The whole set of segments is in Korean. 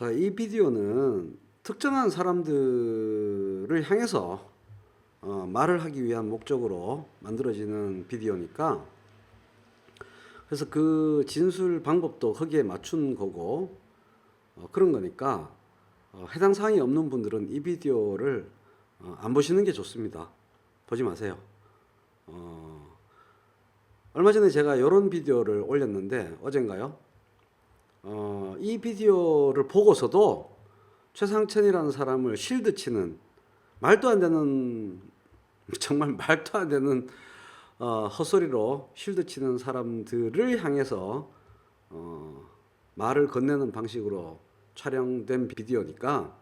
자, 이 비디오는 특정한 사람들을 향해서 말을 하기 위한 목적으로 만들어지는 비디오니까, 그래서 그 진술 방법도 거기에 맞춘 거고, 그런 거니까 해당 사항이 없는 분들은 이 비디오를 안 보시는 게 좋습니다. 보지 마세요. 얼마 전에 제가 이런 비디오를 올렸는데, 어젠가요? 이 비디오를 보고서도 최상천이라는 사람을 실드 치는, 말도 안 되는, 정말 말도 안 되는 헛소리로 실드 치는 사람들을 향해서 말을 건네는 방식으로 촬영된 비디오니까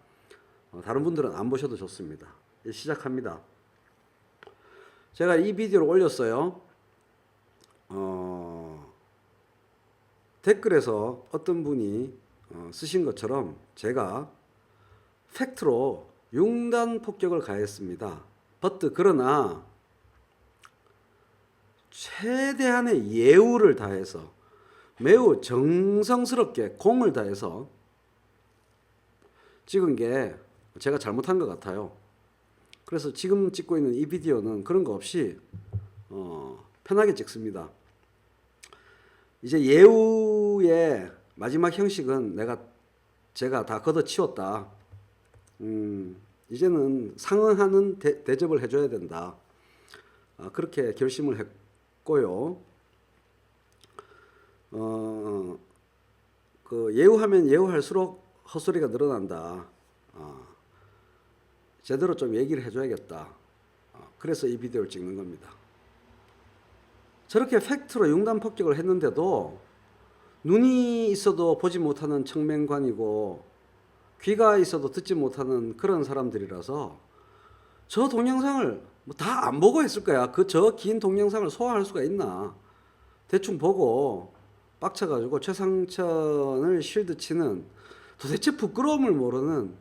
다른 분들은 안 보셔도 좋습니다. 시작합니다. 제가 이 비디오를 올렸어요. 댓글에서 어떤 분이 쓰신 것처럼 제가 팩트로 융단 폭격을 가했습니다. 그러나 최대한의 예우를 다해서 매우 정성스럽게 공을 다해서 찍은 게 제가 잘못한 것 같아요. 그래서 지금 찍고 있는 이 비디오는 그런 거 없이 편하게 찍습니다. 이제 예우의 마지막 형식은 제가 다 걷어치웠다. 이제는 상응하는 대접을 해줘야 된다. 그렇게 결심을 했고요. 그 예우하면 예우할수록 헛소리가 늘어난다. 제대로 좀 얘기를 해줘야겠다. 그래서 이 비디오를 찍는 겁니다. 저렇게 팩트로 융단 폭격을 했는데도 눈이 있어도 보지 못하는 청맹관이고 귀가 있어도 듣지 못하는 그런 사람들이라서 저 동영상을 다 안 보고 했을 거야. 저 긴 동영상을 소화할 수가 있나. 대충 보고 빡쳐가지고 최상천을 실드 치는, 도대체 부끄러움을 모르는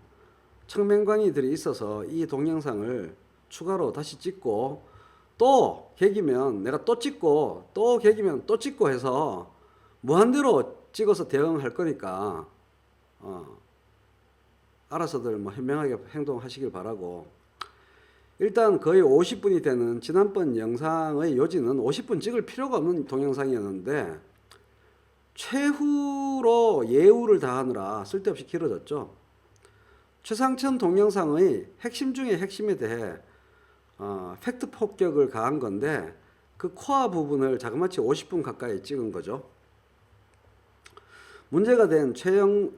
청맹관이들이 있어서 이 동영상을 추가로 다시 찍고, 또 계기면 내가 또 찍고, 또 계기면 또 찍고 해서 무한대로 찍어서 대응할 거니까 알아서들 현명하게 행동하시길 바라고, 일단 거의 50분이 되는 지난번 영상의 요지는 50분 찍을 필요가 없는 동영상이었는데 최후로 예우를 다하느라 쓸데없이 길어졌죠. 최상천 동영상의 핵심 중에 핵심에 대해 팩트 폭격을 가한 건데 그 코어 부분을 자그마치 50분 가까이 찍은 거죠. 문제가 된 최상천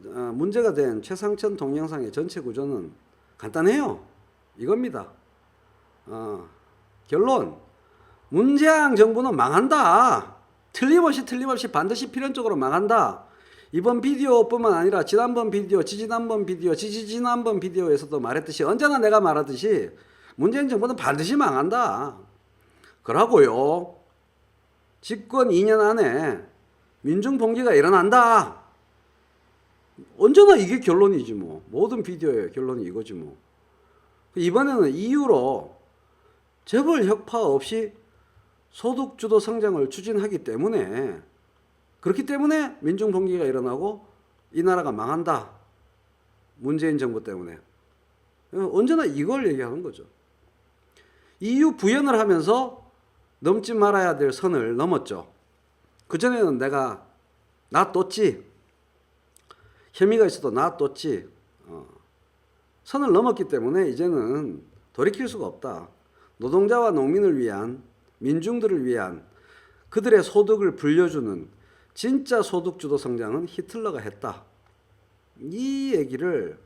동영상의 전체 구조는 간단해요. 이겁니다. 결론, 문재앙 정부는 망한다. 틀림없이 반드시 필연적으로 망한다. 이번 비디오뿐만 아니라 지난번 비디오, 지지난번 비디오에서도 말했듯이, 언제나 내가 말하듯이 문재인 정부는 반드시 망한다. 그러고요, 집권 2년 안에 민중봉기가 일어난다. 언제나 이게 결론이지 뭐. 모든 비디오의 결론이 이거지 뭐. 이번에는 이유로 재벌 혁파 없이 소득주도 성장을 추진하기 때문에, 그렇기 때문에 민중봉기가 일어나고 이 나라가 망한다. 문재인 정부 때문에. 언제나 이걸 얘기하는 거죠. 이유 부연을 하면서 넘지 말아야 될 선을 넘었죠. 그전에는 내가 놔뒀지. 혐의가 있어도 놔뒀지. 선을 넘었기 때문에 이제는 돌이킬 수가 없다. 노동자와 농민을 위한, 민중들을 위한 그들의 소득을 불려주는 진짜 소득주도 성장은 히틀러가 했다. 이 얘기를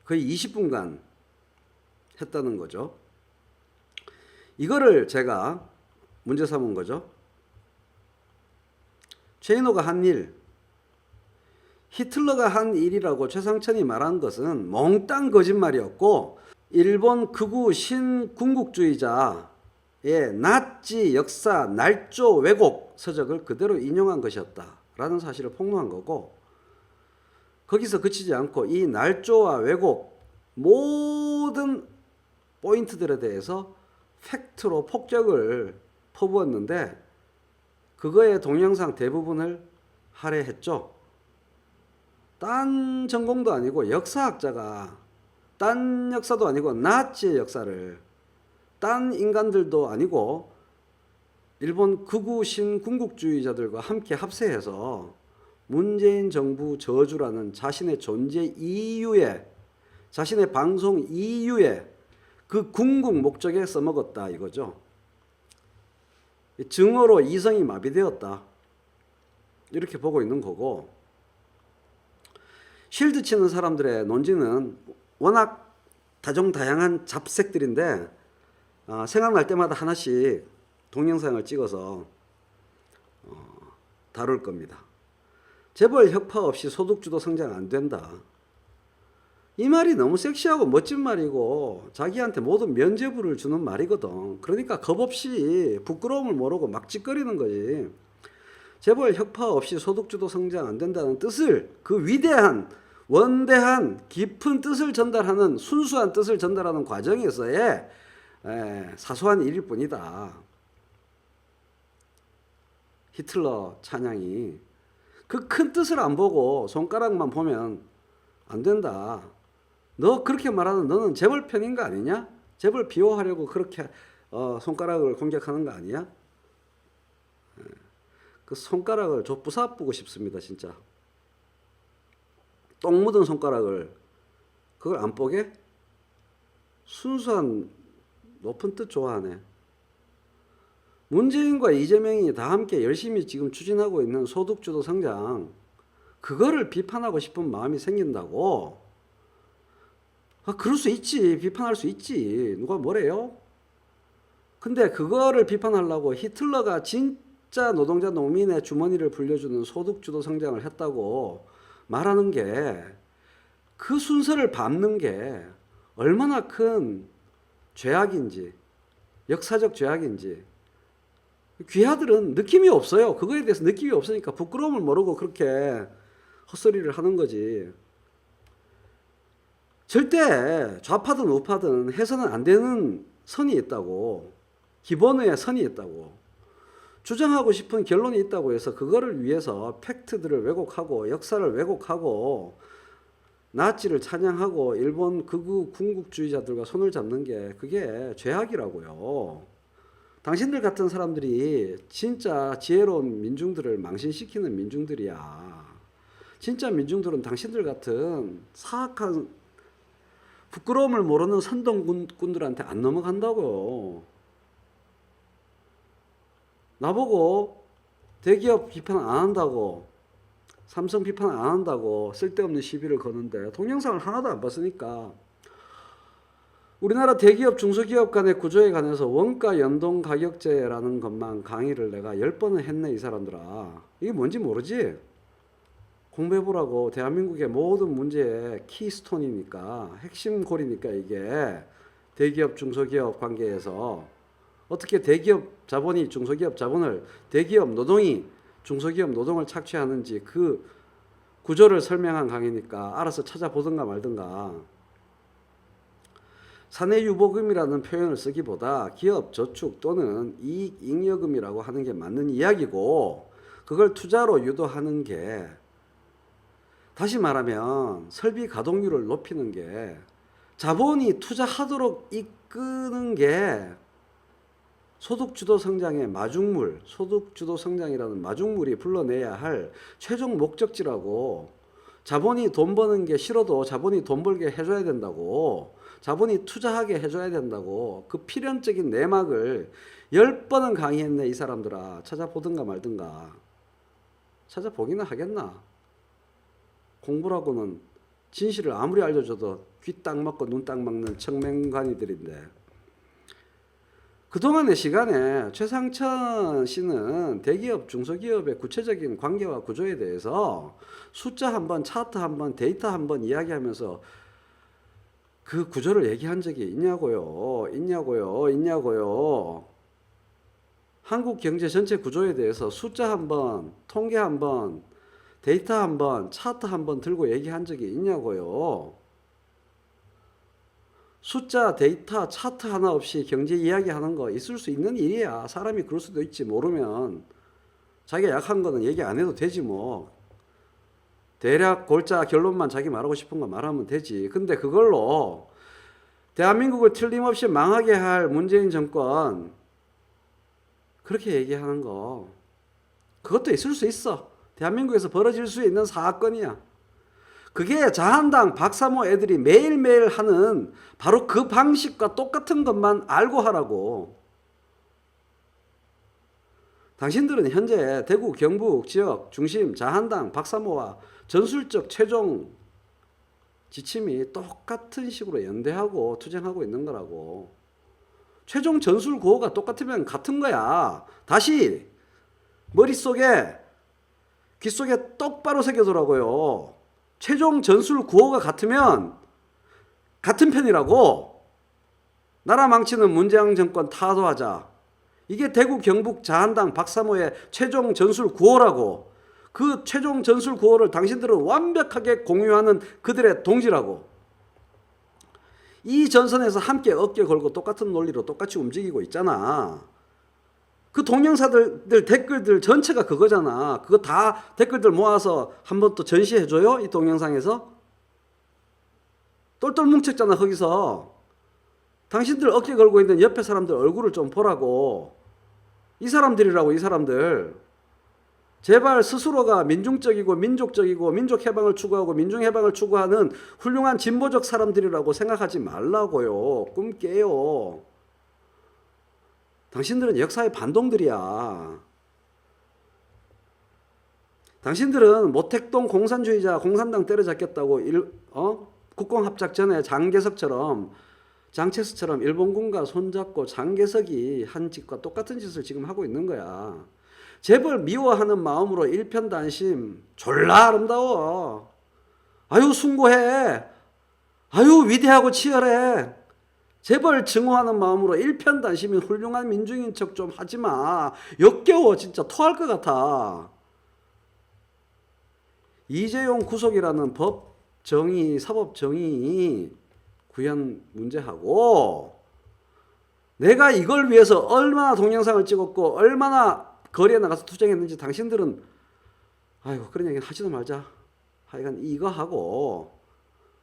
거의 20분간 했다는 거죠. 이거를 제가 문제 삼은 거죠. 최인호가 한 일, 히틀러가 한 일이라고 최상천이 말한 것은 몽땅 거짓말이었고, 일본 극우 신군국주의자의 나치 역사 날조 왜곡 서적을 그대로 인용한 것이었다라는 사실을 폭로한 거고, 거기서 그치지 않고 이 날조와 왜곡 모든 포인트들에 대해서 팩트로 폭격을 퍼부었는데 그거의 동영상 대부분을 할애했죠. 딴 전공도 아니고 역사학자가 딴 역사도 아니고 나치의 역사를 딴 인간들도 아니고 일본 극우 신군국주의자들과 함께 합세해서 문재인 정부 저주라는 자신의 존재 이유에 자신의 방송 이유에 그 궁극 목적에 써먹었다 이거죠. 증오로 이성이 마비되었다 이렇게 보고 있는 거고, 쉴드 치는 사람들의 논지는 워낙 다종다양한 잡색들인데 생각날 때마다 하나씩 동영상을 찍어서 다룰 겁니다. 재벌 혁파 없이 소득주도 성장 안 된다. 이 말이 너무 섹시하고 멋진 말이고 자기한테 모든 면죄부를 주는 말이거든. 그러니까 겁없이 부끄러움을 모르고 막 짓거리는 거지. 재벌 혁파 없이 소득주도 성장 안 된다는 뜻을, 그 위대한 원대한 깊은 뜻을 전달하는, 순수한 뜻을 전달하는 과정에서의 사소한 일일 뿐이다. 히틀러 찬양이 그 큰 뜻을 안 보고 손가락만 보면 안 된다. 너 그렇게 말하는 너는 재벌 편인 거 아니냐? 재벌 비호하려고 그렇게 손가락을 공격하는 거 아니야? 그 손가락을 저 부사부고 싶습니다, 진짜. 똥 묻은 손가락을 그걸 안 뽀개? 순수한 높은 뜻 좋아하네. 문재인과 이재명이 다 함께 열심히 지금 추진하고 있는 소득주도 성장, 그거를 비판하고 싶은 마음이 생긴다고? 그럴 수 있지. 비판할 수 있지. 누가 뭐래요? 근데 그거를 비판하려고 히틀러가 진짜 노동자 농민의 주머니를 불려주는 소득주도 성장을 했다고 말하는 게, 그 순서를 밟는 게 얼마나 큰 죄악인지, 역사적 죄악인지. 귀하들은 느낌이 없어요. 그거에 대해서 느낌이 없으니까 부끄러움을 모르고 그렇게 헛소리를 하는 거지. 절대 좌파든 우파든 해서는 안 되는 선이 있다고, 기본의 선이 있다고, 주장하고 싶은 결론이 있다고 해서 그거를 위해서 팩트들을 왜곡하고 역사를 왜곡하고 나치를 찬양하고 일본 극우 군국주의자들과 손을 잡는 게 그게 죄악이라고요. 당신들 같은 사람들이 진짜 지혜로운 민중들을 망신시키는 민중들이야. 진짜 민중들은 당신들 같은 사악한 부끄러움을 모르는 선동꾼들한테 안 넘어간다고. 나보고 대기업 비판 안 한다고, 삼성 비판 안 한다고 쓸데없는 시비를 거는데 동영상을 하나도 안 봤으니까. 우리나라 대기업 중소기업 간의 구조에 관해서 원가 연동 가격제라는 것만 강의를 내가 10번은 했네 이 사람들아. 이게 뭔지 모르지? 공부해보라고. 대한민국의 모든 문제의 키스톤이니까, 핵심 골이니까 이게 대기업 중소기업 관계에서 어떻게 대기업 자본이 중소기업 자본을, 대기업 노동이 중소기업 노동을 착취하는지 그 구조를 설명한 강의니까 알아서 찾아보든가 말든가. 사내유보금이라는 표현을 쓰기보다 기업 저축 또는 이익 잉여금이라고 하는 게 맞는 이야기고, 그걸 투자로 유도하는 게, 다시 말하면 설비 가동률을 높이는 게, 자본이 투자하도록 이끄는 게 소득주도 성장의 마중물, 소득주도 성장이라는 마중물이 불러내야 할 최종 목적지라고. 자본이 돈 버는 게 싫어도 자본이 돈 벌게 해줘야 된다고. 자본이 투자하게 해줘야 된다고. 그 필연적인 내막을 10번은 강의했네 이 사람들아. 찾아보든가 말든가. 찾아보기는 하겠나. 공부라고는 진실을 아무리 알려줘도 귀 딱 막고 눈 딱 막는 청맹관이들인데, 그동안의 시간에 최상천 씨는 대기업 중소기업의 구체적인 관계와 구조에 대해서 숫자 한번, 차트 한번, 데이터 한번 이야기하면서 그 구조를 얘기한 적이 있냐고요. 있냐고요. 한국 경제 전체 구조에 대해서 숫자 한번, 통계 한번, 데이터 한번, 차트 한번 들고 얘기한 적이 있냐고요. 숫자, 데이터, 차트 하나 없이 경제 이야기하는 거 있을 수 있는 일이야. 사람이 그럴 수도 있지. 모르면 자기가 약한 거는 얘기 안 해도 되지 뭐. 대략 골자 결론만 자기 말하고 싶은 거 말하면 되지. 근데 그걸로 대한민국을 틀림없이 망하게 할 문재인 정권 그렇게 얘기하는 거 그것도 있을 수 있어. 대한민국에서 벌어질 수 있는 사건이야. 그게 자한당 박사모 애들이 매일매일 하는 바로 그 방식과 똑같은 것만 알고 하라고. 당신들은 현재 대구 경북 지역 중심 자한당 박사모와 전술적 최종 지침이 똑같은 식으로 연대하고 투쟁하고 있는 거라고. 최종 전술 구호가 똑같으면 같은 거야. 다시 머릿속에 귓속에 똑바로 새겨두라고요. 최종 전술 구호가 같으면 같은 편이라고. 나라 망치는 문재인 정권 타도하자. 이게 대구 경북 자한당 박사모의 최종 전술 구호라고. 그 최종 전술 구호를 당신들은 완벽하게 공유하는 그들의 동지라고. 이 전선에서 함께 어깨 걸고 똑같은 논리로 똑같이 움직이고 있잖아. 그 동영상들 댓글들 전체가 그거잖아. 그거 다 댓글들 모아서 한번 또 전시해줘요? 이 동영상에서? 똘똘 뭉쳤잖아 거기서. 당신들 어깨 걸고 있는 옆에 사람들 얼굴을 좀 보라고. 이 사람들이라고. 이 사람들 제발 스스로가 민중적이고 민족적이고 민족해방을 추구하고 민중해방을 추구하는 훌륭한 진보적 사람들이라고 생각하지 말라고요. 꿈 깨요. 당신들은 역사의 반동들이야. 당신들은 모택동 공산주의자 공산당 때려잡겠다고 국공합작 전에 장개석처럼 장체스처럼 일본군과 손잡고 장개석이 한 짓과 똑같은 짓을 지금 하고 있는 거야. 재벌 미워하는 마음으로 일편단심 졸라 아름다워. 아유 숭고해. 아유 위대하고 치열해. 재벌 증오하는 마음으로 일편단심인 훌륭한 민중인 척 좀 하지마. 역겨워. 진짜 토할 것 같아. 이재용 구속이라는 법 정의, 사법 정의 구현 문제하고 내가 이걸 위해서 얼마나 동영상을 찍었고 얼마나 거리에 나가서 투쟁했는지 당신들은 아이고 그런 얘기는 하지도 말자. 하여간 이거 하고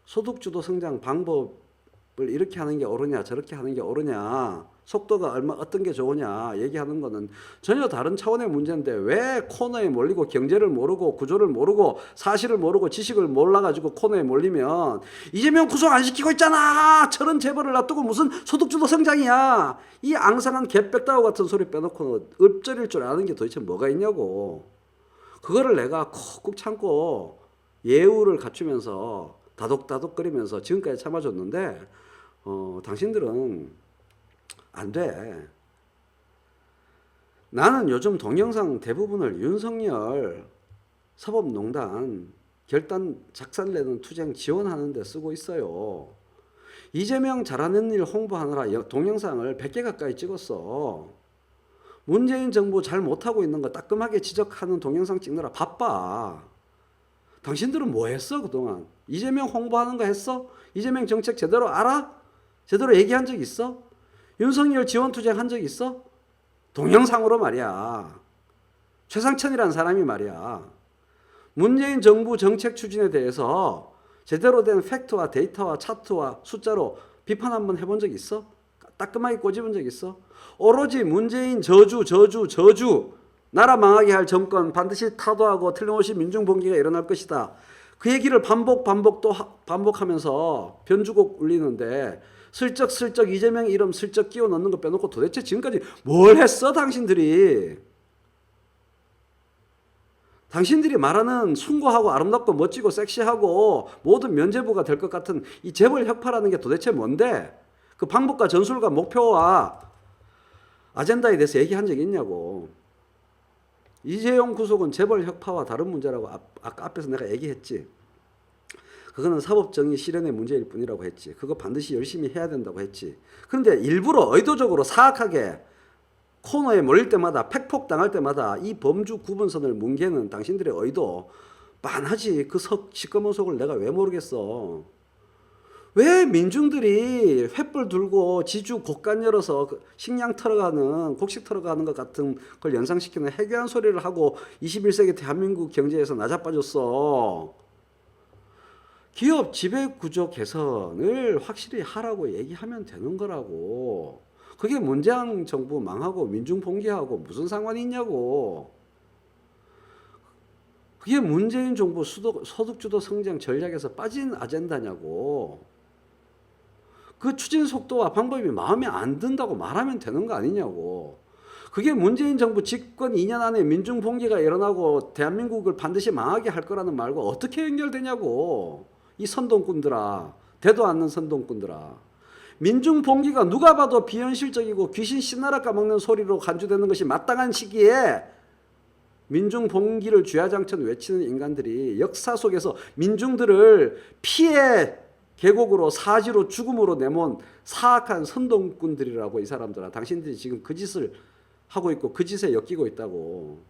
소득주도 성장 방법을 이렇게 하는 게 옳으냐 저렇게 하는 게 옳으냐 속도가 어떤 게 좋으냐 얘기하는 거는 전혀 다른 차원의 문제인데 왜 코너에 몰리고 경제를 모르고 구조를 모르고 사실을 모르고 지식을 몰라가지고 코너에 몰리면 이재명 구속 안 시키고 있잖아. 저런 재벌을 놔두고 무슨 소득주도 성장이야. 이 앙상한 개백다우 같은 소리 빼놓고 읊조릴 줄 아는 게 도대체 뭐가 있냐고. 그거를 내가 콕 참고 예우를 갖추면서 다독다독거리면서 지금까지 참아줬는데 당신들은 안 돼. 나는 요즘 동영상 대부분을 윤석열 사법농단 결단 작살내는 투쟁 지원하는 데 쓰고 있어요. 이재명 잘하는 일 홍보하느라 동영상을 100개 가까이 찍었어. 문재인 정부 잘 못하고 있는 거 따끔하게 지적하는 동영상 찍느라 바빠. 당신들은 뭐 했어 그동안? 이재명 홍보하는 거 했어? 이재명 정책 제대로 알아? 제대로 얘기한 적 있어? 윤석열 지원 투쟁 한 적 있어? 동영상으로 말이야. 최상천이라는 사람이 말이야. 문재인 정부 정책 추진에 대해서 제대로 된 팩트와 데이터와 차트와 숫자로 비판 한번 해본 적 있어? 따끔하게 꼬집은 적 있어? 오로지 문재인 저주 나라 망하게 할 정권 반드시 타도하고 틀림없이 민중봉기가 일어날 것이다. 그 얘기를 반복하면서 변주곡 울리는데 슬쩍 이재명 이름 슬쩍 끼워 넣는 거 빼놓고 도대체 지금까지 뭘 했어 당신들이. 당신들이 말하는 숭고하고 아름답고 멋지고 섹시하고 모든 면죄부가 될 것 같은 이 재벌 혁파라는 게 도대체 뭔데? 그 방법과 전술과 목표와 아젠다에 대해서 얘기한 적이 있냐고. 이재용 구속은 재벌 혁파와 다른 문제라고 아까 앞에서 내가 얘기했지. 그거는 사법정의 실현의 문제일 뿐이라고 했지. 그거 반드시 열심히 해야 된다고 했지. 그런데 일부러 의도적으로 사악하게 코너에 몰릴 때마다 팩폭 당할 때마다 이 범주 구분선을 뭉개는 당신들의 의도 빤하지. 그 시꺼먼 속을 내가 왜 모르겠어. 왜 민중들이 횃불 들고 지주 곡간 열어서 식량 털어가는 곡식 털어가는 것 같은 걸 연상시키는 해괴한 소리를 하고 21세기 대한민국 경제에서 나자빠졌어. 기업 지배구조 개선을 확실히 하라고 얘기하면 되는 거라고. 그게 문재인 정부 망하고 민중 봉기하고 무슨 상관이 있냐고. 그게 문재인 정부 소득주도 성장 전략에서 빠진 아젠다냐고. 그 추진 속도와 방법이 마음에 안 든다고 말하면 되는 거 아니냐고. 그게 문재인 정부 집권 2년 안에 민중 봉기가 일어나고 대한민국을 반드시 망하게 할 거라는 말과 어떻게 연결되냐고. 이 선동꾼들아. 되도 않는 선동꾼들아. 민중 봉기가 누가 봐도 비현실적이고 귀신 신나라 까먹는 소리로 간주되는 것이 마땅한 시기에 민중 봉기를 주야장천 외치는 인간들이 역사 속에서 민중들을 피해 계곡으로 사지로 죽음으로 내몬 사악한 선동꾼들이라고. 이 사람들아, 당신들이 지금 그 짓을 하고 있고 그 짓에 엮이고 있다고.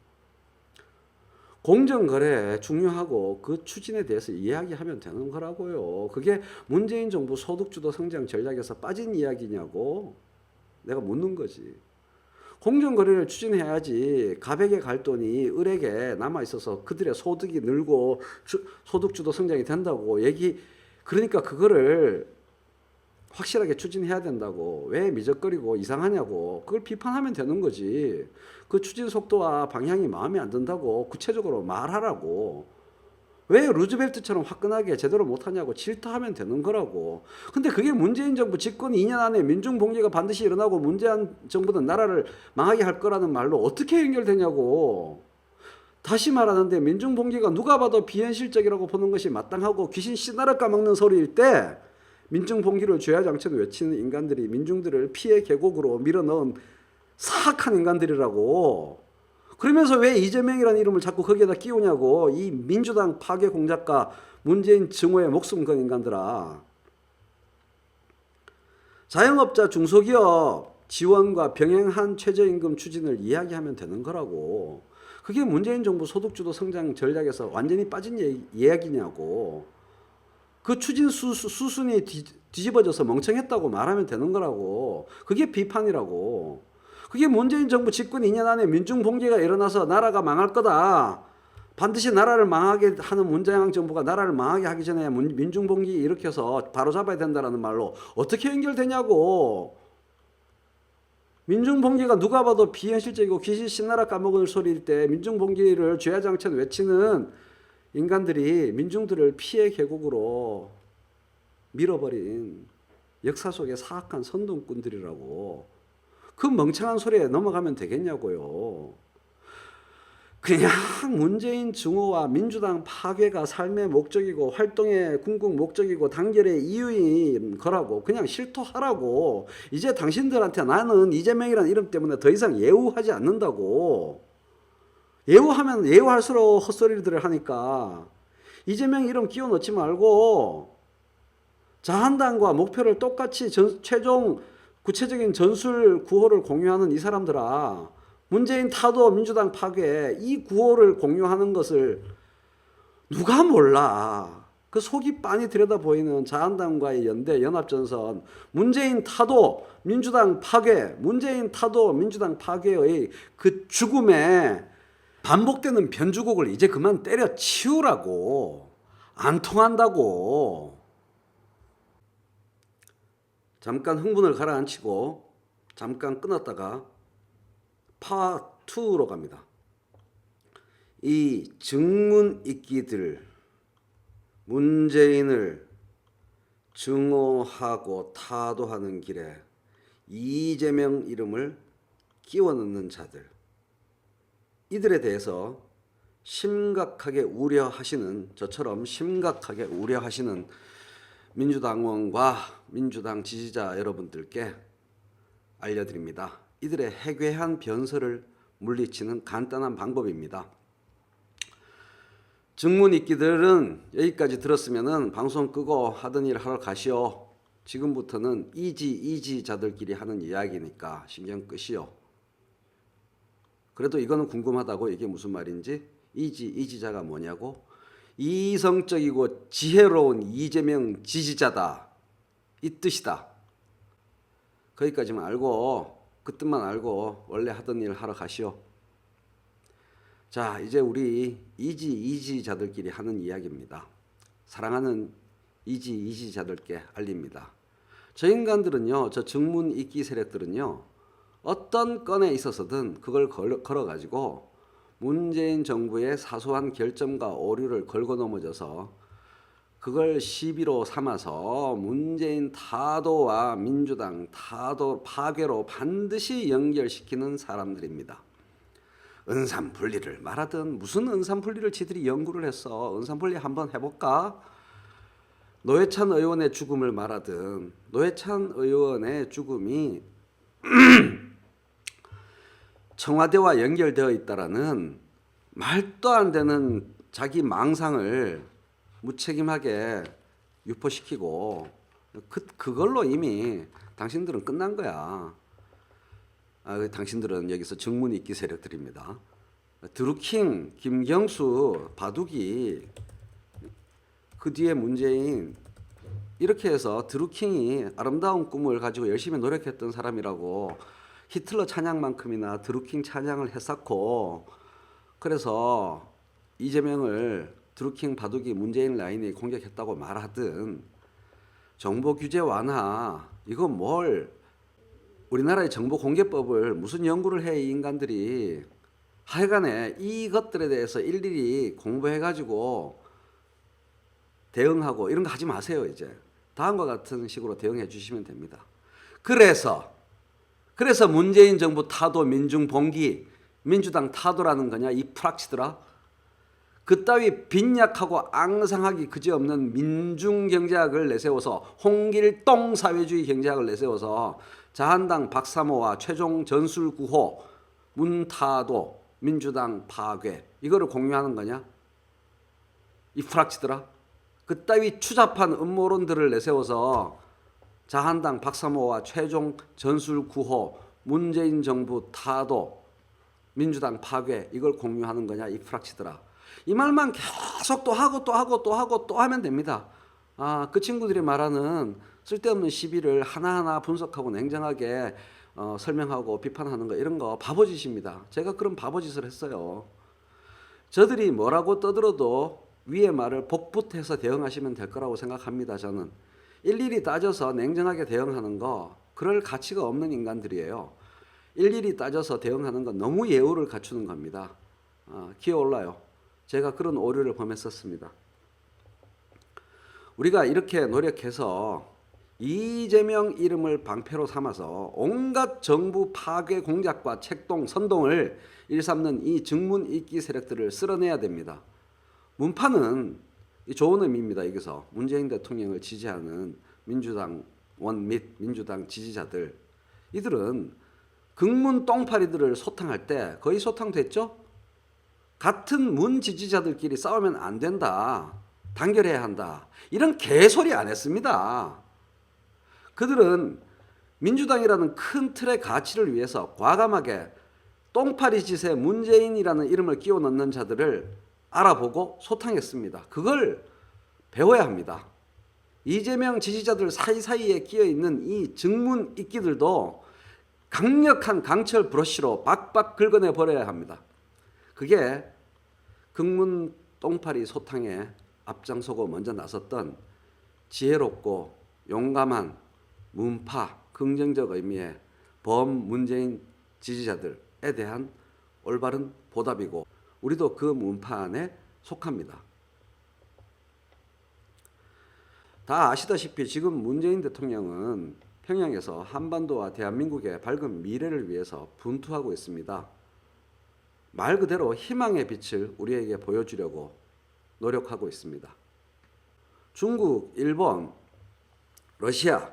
공정거래 중요하고 그 추진에 대해서 이야기하면 되는 거라고요. 그게 문재인 정부 소득주도 성장 전략에서 빠진 이야기냐고 내가 묻는 거지. 공정거래를 추진해야지 갑에게 갈 돈이 을에게 남아있어서 그들의 소득이 늘고 소득주도 성장이 된다고 그러니까 그거를 확실하게 추진해야 된다고. 왜 미적거리고 이상하냐고. 그걸 비판하면 되는 거지. 그 추진 속도와 방향이 마음에 안 든다고 구체적으로 말하라고. 왜 루즈벨트처럼 화끈하게 제대로 못하냐고 질타하면 되는 거라고. 근데 그게 문재인 정부 집권 2년 안에 민중 봉기가 반드시 일어나고 문재인 정부는 나라를 망하게 할 거라는 말로 어떻게 연결되냐고. 다시 말하는데 민중 봉기가 누가 봐도 비현실적이라고 보는 것이 마땅하고 귀신 씨나라 까먹는 소리일 때 민중 봉기를 죄야장천 외치는 인간들이 민중들을 피해 계곡으로 밀어넣은 사악한 인간들이라고. 그러면서 왜 이재명이라는 이름을 자꾸 거기에다 끼우냐고. 이 민주당 파괴 공작가 문재인 증오의 목숨 건 인간들아. 자영업자 중소기업 지원과 병행한 최저임금 추진을 이야기하면 되는 거라고. 그게 문재인 정부 소득주도 성장 전략에서 완전히 빠진 이야기냐고. 그 추진 수순이 뒤집어져서 멍청했다고 말하면 되는 거라고. 그게 비판이라고. 그게 문재인 정부 집권 2년 안에 민중 봉기가 일어나서 나라가 망할 거다. 반드시 나라를 망하게 하는 문재인 정부가 나라를 망하게 하기 전에 민중 봉기 일으켜서 바로잡아야 된다는 말로 어떻게 연결되냐고. 민중 봉기가 누가 봐도 비현실적이고 귀신 신나라 까먹을 소리일 때 민중 봉기를 죄야장천 외치는 인간들이 민중들을 피해 계곡으로 밀어버린 역사 속의 사악한 선동꾼들이라고. 그 멍청한 소리에 넘어가면 되겠냐고요. 그냥 문재인 증오와 민주당 파괴가 삶의 목적이고 활동의 궁극 목적이고 단결의 이유인 거라고 그냥 실토하라고. 이제 당신들한테 나는 이재명이라는 이름 때문에 더 이상 예우하지 않는다고. 예우하면 예우할수록 헛소리들을 하니까 이재명 이름 끼워 넣지 말고 자한당과 목표를 똑같이 최종 구체적인 전술 구호를 공유하는 이 사람들아. 문재인 타도 민주당 파괴 이 구호를 공유하는 것을 누가 몰라. 그 속이 빤히 들여다보이는 자한당과의 연대 연합전선 문재인 타도 민주당 파괴 문재인 타도 민주당 파괴의 그 죽음에 반복되는 변주곡을 이제 그만 때려치우라고. 안 통한다고. 잠깐 흥분을 가라앉히고 잠깐 끊었다가 파2로 갑니다. 이 증문 이끼들 문재인을 증오하고 타도하는 길에 이재명 이름을 끼워 넣는 자들, 이들에 대해서 심각하게 우려하시는, 저처럼 심각하게 우려하시는 민주당원과 민주당 지지자 여러분들께 알려드립니다. 이들의 해괴한 변설을 물리치는 간단한 방법입니다. 증문 이끼들은 여기까지 들었으면은 방송 끄고 하던 일 하러 가시오. 지금부터는 이지자들끼리 하는 이야기니까 신경 끄시오. 그래도 이거는 궁금하다고. 이게 무슨 말인지. 이지자가 뭐냐고. 이성적이고 지혜로운 이재명 지지자다, 이 뜻이다. 거기까지만 알고, 그 뜻만 알고 원래 하던 일 하러 가시오. 자, 이제 우리 이지자들끼리 하는 이야기입니다. 사랑하는 이지자들께 알립니다. 저 인간들은요, 저 증문 이끼 세력들은요, 어떤 건에 있어서든 그걸 걸어가지고 문재인 정부의 사소한 결점과 오류를 걸고 넘어져서 그걸 시비로 삼아서 문재인 타도와 민주당 타도 파괴로 반드시 연결시키는 사람들입니다. 은산분리를 말하든 무슨 은산분리를 지들이 연구를 했어. 은산분리 한번 해볼까? 노회찬 의원의 죽음을 말하든 노회찬 의원의 죽음이 청와대와 연결되어 있다라는 말도 안 되는 자기 망상을 무책임하게 유포시키고 그걸로 이미 당신들은 끝난 거야. 당신들은 여기서 증문 이끼 세력들입니다. 드루킹, 김경수, 바둑이 그 뒤에 문재인 이렇게 해서 드루킹이 아름다운 꿈을 가지고 열심히 노력했던 사람이라고 히틀러 찬양만큼이나 드루킹 찬양을 했었고 그래서 이재명을 드루킹 바둑이 문재인 라인이 공격했다고 말하든 정보 규제 완화 이거 뭘 우리나라의 정보공개법을 무슨 연구를 해 이 인간들이 하여간에 이것들에 대해서 일일이 공부해가지고 대응하고 이런 거 하지 마세요. 이제 다음과 같은 식으로 대응해 주시면 됩니다. 그래서 문재인 정부 타도 민중봉기 민주당 타도라는 거냐 이 프락치더라. 그따위 빈약하고 앙상하기 그지없는 민중경제학을 내세워서 홍길동 사회주의 경제학을 내세워서 자한당 박사모와 최종 전술구호 문타도 민주당 파괴 이거를 공유하는 거냐 이 프락치더라. 그따위 추잡한 음모론들을 내세워서 자한당 박사모와 최종 전술구호 문재인 정부 타도 민주당 파괴 이걸 공유하는 거냐 이 프락치더라. 이 말만 계속 또 하고 하면 됩니다. 그 친구들이 말하는 쓸데없는 시비를 하나하나 분석하고 냉정하게 설명하고 비판하는 거 이런 거 바보짓입니다. 제가 그런 바보짓을 했어요. 저들이 뭐라고 떠들어도 위의 말을 복붙해서 대응하시면 될 거라고 생각합니다. 저는 일일이 따져서 냉정하게 대응하는 거 그럴 가치가 없는 인간들이에요. 일일이 따져서 대응하는 건 너무 예우를 갖추는 겁니다. 기어올라요. 제가 그런 오류를 범했었습니다. 우리가 이렇게 노력해서 이재명 이름을 방패로 삼아서 온갖 정부 파괴 공작과 책동, 선동을 일삼는 이 증문 이끼 세력들을 쓸어내야 됩니다. 문파는 좋은 의미입니다. 여기서 문재인 대통령을 지지하는 민주당원 및 민주당 지지자들 이들은 극문 똥파리들을 소탕할 때 거의 소탕됐죠? 같은 문 지지자들끼리 싸우면 안 된다. 단결해야 한다. 이런 개소리 안 했습니다. 그들은 민주당이라는 큰 틀의 가치를 위해서 과감하게 똥파리 짓에 문재인이라는 이름을 끼워 넣는 자들을 알아보고 소탕했습니다. 그걸 배워야 합니다. 이재명 지지자들 사이사이에 끼어 있는 이 증문 이끼들도 강력한 강철 브러쉬로 박박 긁어내 버려야 합니다. 그게 극문 똥파리 소탕에 앞장서고 먼저 나섰던 지혜롭고 용감한 문파 긍정적 의미의 범문재인 지지자들에 대한 올바른 보답이고 우리도 그 문파 안에 속합니다. 다 아시다시피 지금 문재인 대통령은 평양에서 한반도와 대한민국의 밝은 미래를 위해서 분투하고 있습니다. 말 그대로 희망의 빛을 우리에게 보여주려고 노력하고 있습니다. 중국, 일본, 러시아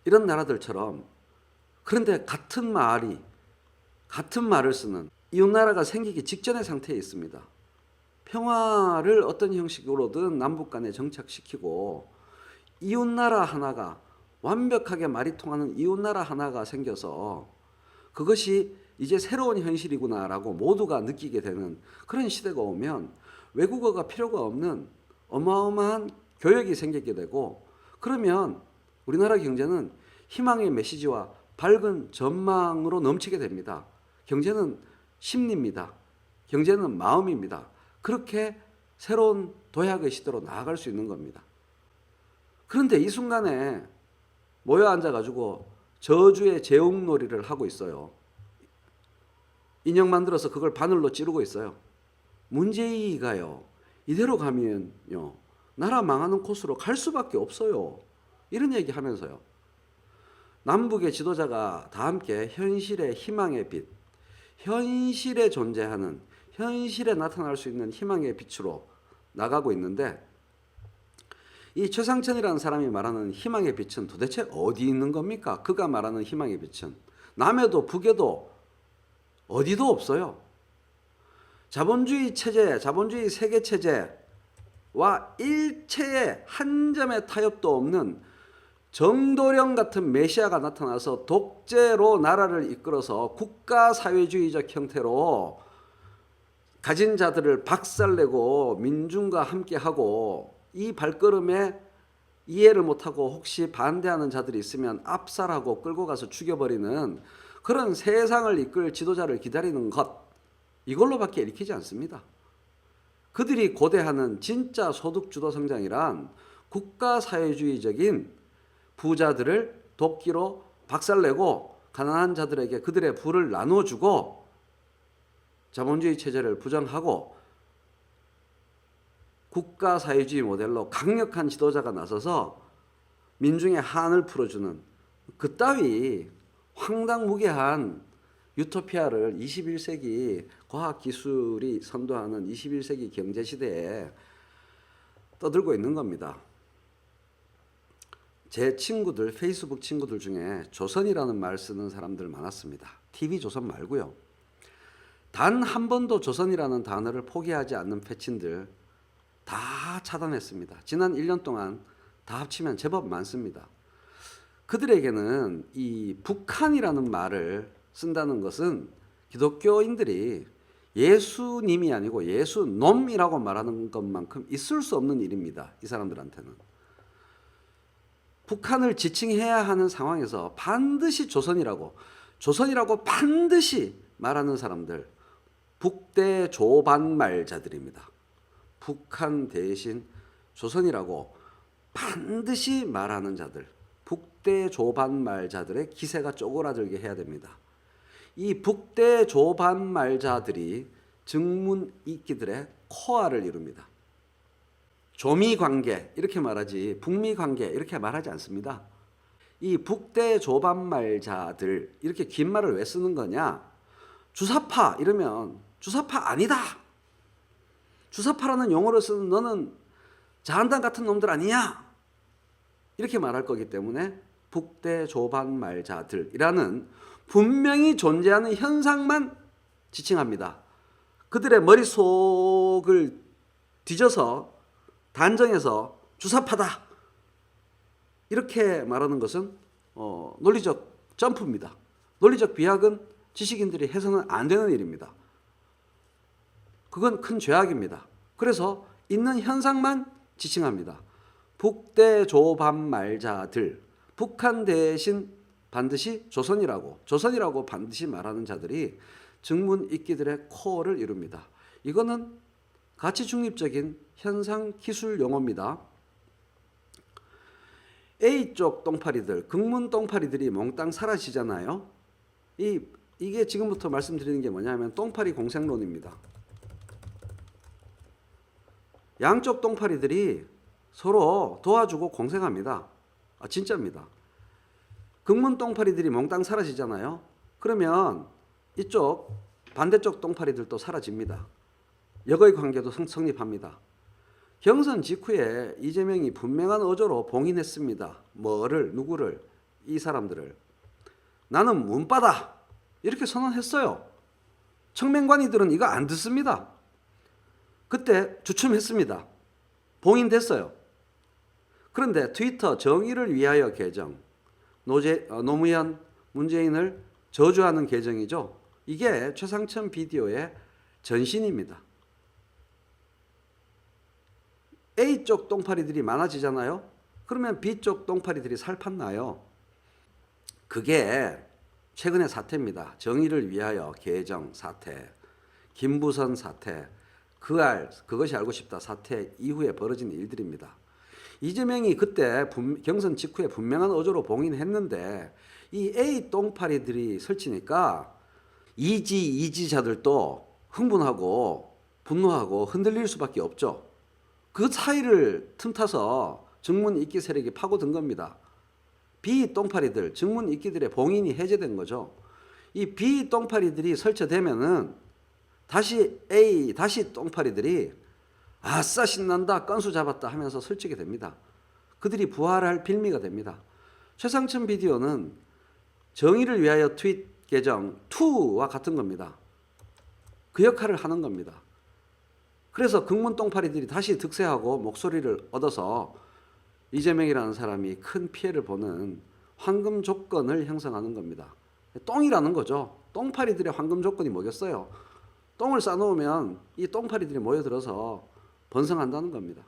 이런 나라들처럼 그런데 같은 말을 쓰는 이웃나라가 생기기 직전의 상태에 있습니다. 평화를 어떤 형식으로든 남북 간에 정착시키고 이웃나라 하나가 완벽하게 말이 통하는 이웃나라 하나가 생겨서 그것이 이제 새로운 현실이구나라고 모두가 느끼게 되는 그런 시대가 오면 외국어가 필요가 없는 어마어마한 교역이 생기게 되고 그러면 우리나라 경제는 희망의 메시지와 밝은 전망으로 넘치게 됩니다. 경제는 심리입니다. 경제는 마음입니다. 그렇게 새로운 도약의 시대로 나아갈 수 있는 겁니다. 그런데 이 순간에 모여 앉아가지고 저주의 제옥놀이를 하고 있어요. 인형 만들어서 그걸 바늘로 찌르고 있어요. 문재인이가요, 이대로 가면요, 나라 망하는 코스로 갈 수밖에 없어요. 이런 얘기 하면서요, 남북의 지도자가 다 함께 현실의 희망의 빛, 현실에 존재하는, 현실에 나타날 수 있는 희망의 빛으로 나가고 있는데, 이 최상천이라는 사람이 말하는 희망의 빛은 도대체 어디 있는 겁니까? 그가 말하는 희망의 빛은 남에도 북에도 어디도 없어요. 자본주의 체제, 자본주의 세계 체제와 일체의 한 점의 타협도 없는 정도령 같은 메시아가 나타나서 독재로 나라를 이끌어서 국가사회주의적 형태로 가진 자들을 박살내고 민중과 함께하고, 이 발걸음에 이해를 못하고 혹시 반대하는 자들이 있으면 압살하고 끌고 가서 죽여버리는 그런 세상을 이끌 지도자를 기다리는 것, 이걸로밖에 읽히지 않습니다. 그들이 고대하는 진짜 소득주도 성장이란 국가사회주의적인 부자들을 도끼로 박살내고 가난한 자들에게 그들의 부를 나눠주고 자본주의 체제를 부정하고 국가사회주의 모델로 강력한 지도자가 나서서 민중의 한을 풀어주는 그따위 황당무계한 유토피아를 21세기 과학기술이 선도하는 21세기 경제시대에 떠들고 있는 겁니다. 제 친구들, 페이스북 친구들 중에 조선이라는 말 쓰는 사람들 많았습니다. TV조선 말고요. 단 한 번도 조선이라는 단어를 포기하지 않는 패친들 다 차단했습니다. 지난 1년 동안 다 합치면 제법 많습니다. 그들에게는 이 북한이라는 말을 쓴다는 것은 기독교인들이 예수님이 아니고 예수놈이라고 말하는 것만큼 있을 수 없는 일입니다. 이 사람들한테는. 북한을 지칭해야 하는 상황에서 반드시 조선이라고 반드시 말하는 사람들, 북대조반말자들입니다. 북한 대신 조선이라고 반드시 말하는 자들, 북대조반말자들의 기세가 쪼그라들게 해야 됩니다. 이 북대조반말자들이 증문이끼들의 코어를 이룹니다. 조미관계 이렇게 말하지 북미관계 이렇게 말하지 않습니다. 이 북대조반말자들, 이렇게 긴 말을 왜 쓰는 거냐? 주사파 이러면 주사파 아니다, 주사파라는 용어를 쓰는 너는 자한당 같은 놈들 아니냐, 이렇게 말할 거기 때문에 북대조반말자들이라는 분명히 존재하는 현상만 지칭합니다. 그들의 머릿속을 뒤져서 단정해서 주사파다 이렇게 말하는 것은 논리적 점프입니다. 논리적 비약은 지식인들이 해서는 안 되는 일입니다. 그건 큰 죄악입니다. 그래서 있는 현상만 지칭합니다. 북대조반말자들, 북한 대신 반드시 조선이라고 반드시 말하는 자들이 증문이끼들의 코어를 이룹니다. 이거는 가치 중립적인 현상 기술 용어입니다. A쪽 똥파리들, 극문 똥파리들이 몽땅 사라지잖아요. 이게 지금부터 말씀드리는 게 뭐냐면 똥파리 공생론입니다. 양쪽 똥파리들이 서로 도와주고 공생합니다. 진짜입니다. 극문 똥파리들이 몽땅 사라지잖아요. 그러면 이쪽 반대쪽 똥파리들도 사라집니다. 역의 관계도 성립합니다. 경선 직후에 이재명이 분명한 어조로 봉인했습니다. 누구를? 이 사람들을. 나는 문바다 이렇게 선언했어요. 청맹관이들은 이거 안 듣습니다. 그때 주춤했습니다. 봉인됐어요. 그런데 트위터 정의를 위하여 계정, 노무현, 문재인을 저주하는 계정이죠. 이게 최상천 비디오의 전신입니다. A쪽 똥파리들이 많아지잖아요. 그러면 B쪽 똥파리들이 살판나요. 그게 최근의 사태입니다. 정의를 위하여 계정 사태, 김부선 사태, 그것이 알고 싶다 사태 이후에 벌어진 일들입니다. 이재명이 그때 경선 직후에 분명한 어조로 봉인했는데 이 A 똥파리들이 설치니까 이지자들도 흥분하고 분노하고 흔들릴 수밖에 없죠. 그 사이를 틈타서 정문 이끼 세력이 파고든 겁니다. B 똥파리들, 정문 이끼들의 봉인이 해제된 거죠. 이 B 똥파리들이 설치되면은 다시 A, 다시 똥파리들이 아싸 신난다, 건수 잡았다 하면서 설치게 됩니다. 그들이 부활할 빌미가 됩니다. 최상천 비디오는 정의를 위하여 트윗 계정 2와 같은 겁니다. 그 역할을 하는 겁니다. 그래서 극문 똥파리들이 다시 득세하고 목소리를 얻어서 이재명이라는 사람이 큰 피해를 보는 황금 조건을 형성하는 겁니다. 똥이라는 거죠. 똥파리들의 황금 조건이 뭐겠어요? 똥을 싸놓으면 이 똥파리들이 모여들어서 번성한다는 겁니다.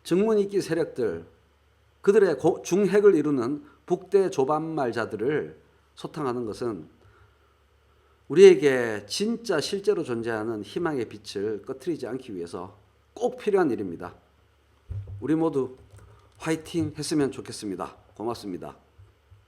정문이끼 세력들, 그들의 중핵을 이루는 북대 조반말자들을 소탕하는 것은 우리에게 진짜 실제로 존재하는 희망의 빛을 꺼트리지 않기 위해서 꼭 필요한 일입니다. 우리 모두 화이팅 했으면 좋겠습니다. 고맙습니다.